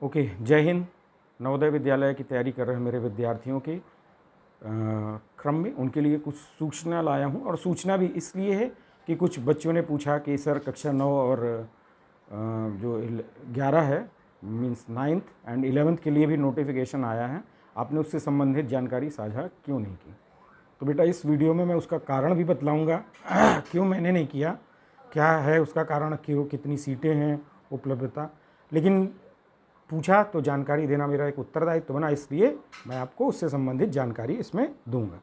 Okay, जय हिंद। नवोदय विद्यालय की तैयारी कर रहे मेरे विद्यार्थियों के क्रम में उनके लिए कुछ सूचना लाया हूँ। और सूचना भी इसलिए है कि कुछ बच्चों ने पूछा कि सर कक्षा 9 और जो 11 है, मीन्स 9th एंड 11th के लिए भी नोटिफिकेशन आया है, आपने उससे संबंधित जानकारी साझा क्यों नहीं की। तो बेटा इस वीडियो में मैं उसका कारण भी बतलाऊँगा क्यों मैंने नहीं किया, क्या है उसका कारण, क्यों, कितनी सीटें हैं, उपलब्धता। लेकिन पूछा तो जानकारी देना मेरा एक उत्तरदायित्व बना, इसलिए मैं आपको उससे संबंधित जानकारी इसमें दूंगा।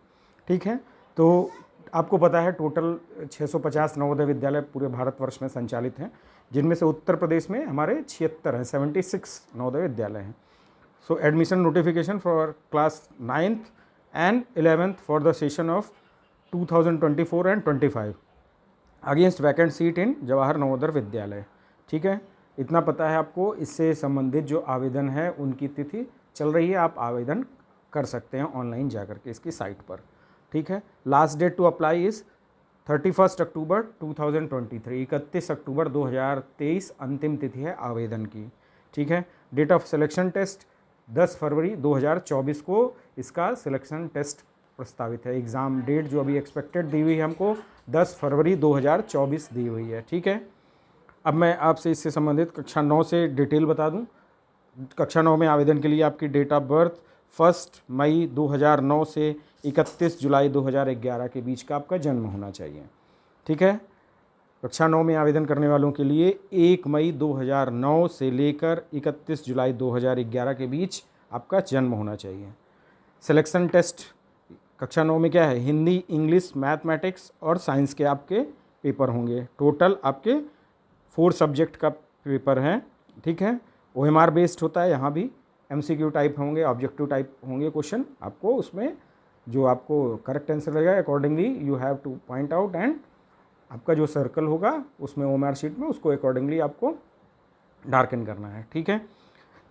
ठीक है, तो आपको पता है टोटल 650 नवोदय विद्यालय पूरे भारतवर्ष में संचालित हैं, जिनमें से उत्तर प्रदेश में हमारे 76 हैं, 76 नवोदय विद्यालय हैं। So admission notification for class 9th and 11th for the session of 2024 and 25 against vacant seat in Jawahar Navodaya Vidyalaya. ठीक है, इतना पता है आपको। इससे संबंधित जो आवेदन है उनकी तिथि चल रही है, आप आवेदन कर सकते हैं ऑनलाइन जाकर के इसकी साइट पर। ठीक है, last date to apply is 31 अक्टूबर 2023, 31 अक्टूबर 2023 अंतिम तिथि है आवेदन की। ठीक है, date of selection test 10 February 2024 को इसका सिलेक्शन टेस्ट प्रस्तावित है। एग्ज़ाम डेट जो अभी एक्सपेक्टेड दी हुई है हमको 10 फरवरी 2024 दी हुई है। ठीक है, अब मैं आपसे इससे संबंधित कक्षा 9 से डिटेल बता दूं। कक्षा 9 में आवेदन के लिए आपकी डेट ऑफ बर्थ 1 मई 2009 से 31 जुलाई 2011 के बीच का आपका जन्म होना चाहिए। ठीक है, कक्षा 9 में आवेदन करने वालों के लिए 1 मई 2009 से लेकर 31 जुलाई 2011 के बीच आपका जन्म होना चाहिए। सिलेक्शन टेस्ट कक्षा 9 में क्या है, हिंदी, इंग्लिश, मैथमेटिक्स और साइंस के आपके पेपर होंगे। टोटल आपके 4 सब्जेक्ट का पेपर है। ठीक है, OMR बेस्ड होता है, यहाँ भी MCQ टाइप होंगे, ऑब्जेक्टिव टाइप होंगे क्वेश्चन। आपको उसमें जो आपको करेक्ट आंसर लगेगा accordingly you have two point out, and आपका जो सर्कल होगा उसमें OMR शीट में उसको अकॉर्डिंगली आपको डार्कन करना है। ठीक है,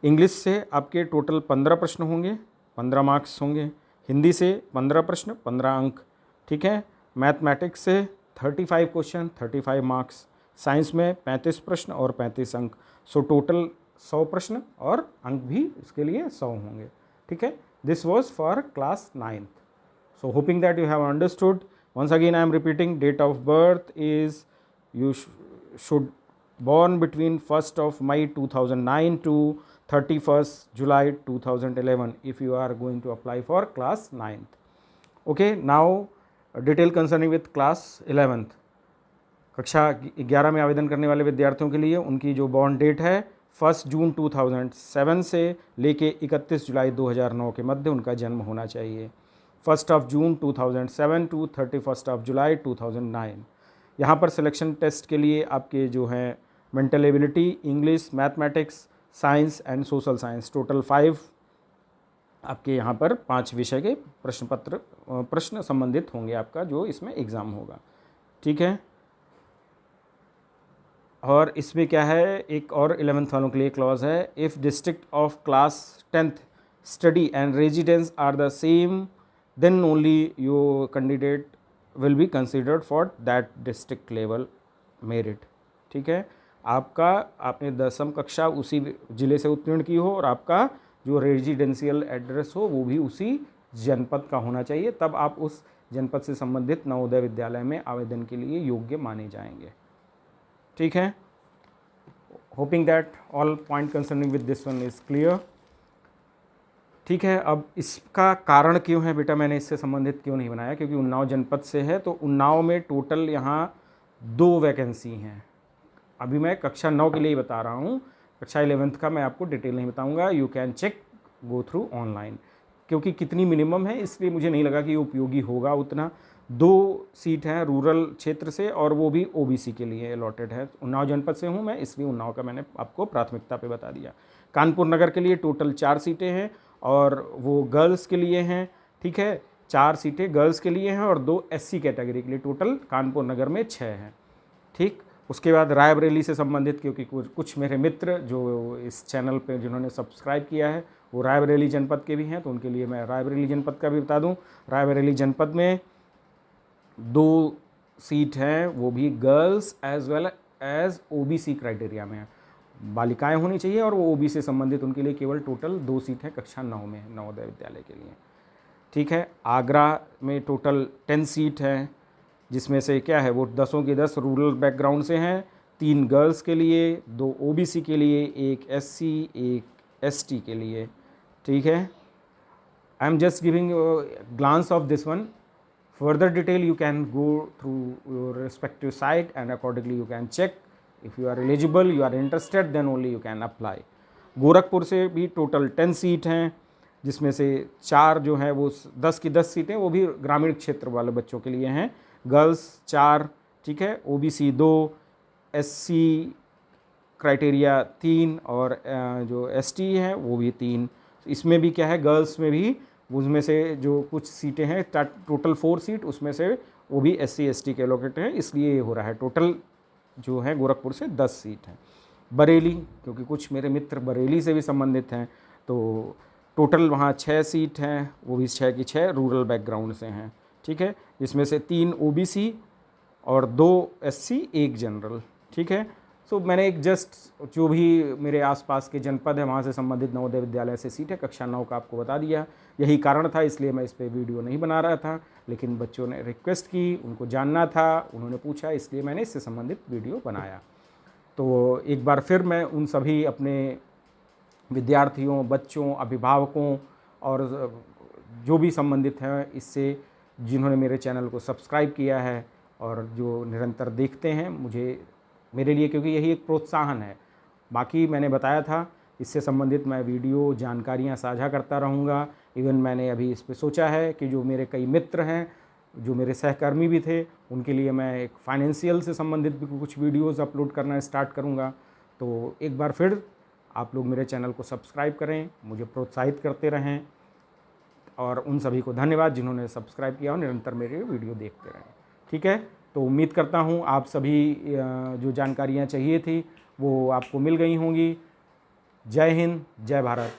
इंग्लिश से आपके टोटल 15 प्रश्न होंगे, 15 मार्क्स होंगे। हिंदी से 15 प्रश्न, 15 अंक। ठीक है, मैथमेटिक्स से 35 क्वेश्चन, 35 मार्क्स। साइंस में 35 प्रश्न और 35 अंक। सो टोटल 100 प्रश्न और अंक भी इसके लिए 100 होंगे। ठीक है, this was for class 9th. So hoping that you have understood. Once again I am repeating, date of birth is you should born between 1st of May 2009 to 31st July 2011 if you are going to apply for class 9th. Okay, now detail concerning with class 11th. कक्षा 11 में आवेदन करने वाले विद्यार्थियों के लिए उनकी जो बॉर्न डेट है 1 जून 2007 से लेके 31 जुलाई 2009 के मध्य उनका जन्म होना चाहिए। 1 of June 2007 to 31 of July 2009। यहाँ पर सिलेक्शन टेस्ट के लिए आपके जो हैं mental ability, English, mathematics, science and social science, total 5 आपके यहाँ पर 5 विषय के प्रश्न संबंधित होंगे आपका जो इसमें एग्ज़ाम होगा। ठीक है, और इसमें क्या है, एक और 11th वालों के लिए क्लॉज है, if district of class 10th study and residence are the same then only your candidate will be considered for that district level merit. ठीक है, आपने 10वीं कक्षा उसी ज़िले से उत्तीर्ण की हो और आपका जो रेजिडेंशियल एड्रेस हो वो भी उसी जनपद का होना चाहिए, तब आप उस जनपद से संबंधित नवोदय विद्यालय में आवेदन के लिए योग्य माने जाएंगे। ठीक है, hoping that all point concerning with this one is clear. ठीक है, अब इसका कारण क्यों है बेटा मैंने इससे संबंधित क्यों नहीं बनाया, क्योंकि उन्नाव जनपद से है, तो उन्नाव में टोटल यहाँ 2 वैकेंसी हैं। अभी मैं कक्षा 9 के लिए ही बता रहा हूँ, कक्षा 11th का मैं आपको डिटेल नहीं बताऊँगा, you can check go through online. क्योंकि कितनी मिनिमम है इसलिए मुझे नहीं लगा कि ये उपयोगी होगा उतना। 2 सीट हैं रूरल क्षेत्र से और वो भी OBC के लिए अलॉटेड है। उन्नाव जनपद से हूँ मैं, इसलिए उन्नाव का मैंने आपको प्राथमिकता पे बता दिया। कानपुर नगर के लिए टोटल 4 सीटें हैं और वो गर्ल्स के लिए हैं। ठीक है, 4 सीटें गर्ल्स के लिए हैं और 2 SC कैटेगरी के लिए, टोटल कानपुर नगर में 6 हैं। ठीक, उसके बाद रायबरेली से संबंधित, क्योंकि कुछ मेरे मित्र जो इस चैनल पे जिन्होंने सब्सक्राइब किया है वो रायबरेली जनपद के भी हैं, तो उनके लिए मैं रायबरेली जनपद का भी बता दूं। रायबरेली जनपद में 2 सीट हैं, वो भी girls as well as OBC criteria में है। बालिकाएं होनी चाहिए और वो ओबी से संबंधित उनके लिए केवल टोटल 2 सीट है कक्षा 9 में नवोदय विद्यालय के लिए। ठीक है, आगरा में टोटल 10 सीट है, जिसमें से क्या है वो 10 की 10 रूरल बैकग्राउंड से हैं, 3 गर्ल्स के लिए, 2 ओबीसी के लिए, 1 एससी, 1 एसटी के लिए। ठीक है, I am just giving glance of this one. Further detail you can go through your respective site and accordingly you can check. If you are eligible, you are interested, then only you can apply. Gorakhpur से भी total 10 seat हैं, जिसमें से 4 जो हैं वो 10 की 10 सीटें वो भी ग्रामीण क्षेत्र वाले बच्चों के लिए हैं। गर्ल्स 4, ठीक है, ओबीसी 2, एससी क्राइटेरिया 3 और जो एसटी है वो भी 3। इसमें भी क्या है, गर्ल्स में भी उसमें से जो कुछ सीटें हैं, टोटल 4 सीट, उसमें से वो भी एससी एसटी के एलोकेट हैं, इसलिए ये हो रहा है। टोटल जो है गोरखपुर से 10 सीट हैं। बरेली, क्योंकि कुछ मेरे मित्र बरेली से भी संबंधित हैं, तो टोटल वहाँ 6 सीट हैं, वो भी 6 की 6 रूरल बैकग्राउंड से हैं। ठीक है, जिसमें से 3 ओबीसी और 2 एससी, 1 जनरल। ठीक है, सो मैंने एक जस्ट जो भी मेरे आसपास के जनपद है वहाँ से संबंधित नवोदय विद्यालय से सीट है कक्षा 9 का आपको बता दिया। यही कारण था, इसलिए मैं इस पर वीडियो नहीं बना रहा था, लेकिन बच्चों ने रिक्वेस्ट की, उनको जानना था, उन्होंने पूछा, इसलिए मैंने इससे संबंधित वीडियो बनाया। तो एक बार फिर मैं उन सभी अपने विद्यार्थियों, बच्चों, अभिभावकों और जो भी संबंधित हैं इससे, जिन्होंने मेरे चैनल को सब्सक्राइब किया है और जो निरंतर देखते हैं मुझे, मेरे लिए, क्योंकि यही एक प्रोत्साहन है। बाकी मैंने बताया था इससे संबंधित मैं वीडियो जानकारियाँ साझा करता रहूँगा। इवन मैंने अभी इस पे सोचा है कि जो मेरे कई मित्र हैं, जो मेरे सहकर्मी भी थे, उनके लिए मैं एक फाइनेंशियल से संबंधित भी कुछ वीडियोस अपलोड करना स्टार्ट करूँगा। तो एक बार फिर आप लोग मेरे चैनल को सब्सक्राइब करें, मुझे प्रोत्साहित करते रहें, और उन सभी को धन्यवाद जिन्होंने सब्सक्राइब किया और निरंतर मेरे वीडियो देखते रहें। ठीक है, तो उम्मीद करता हूँ आप सभी जो जानकारियाँ चाहिए थी वो आपको मिल गई होंगी। जय हिंद, जय भारत।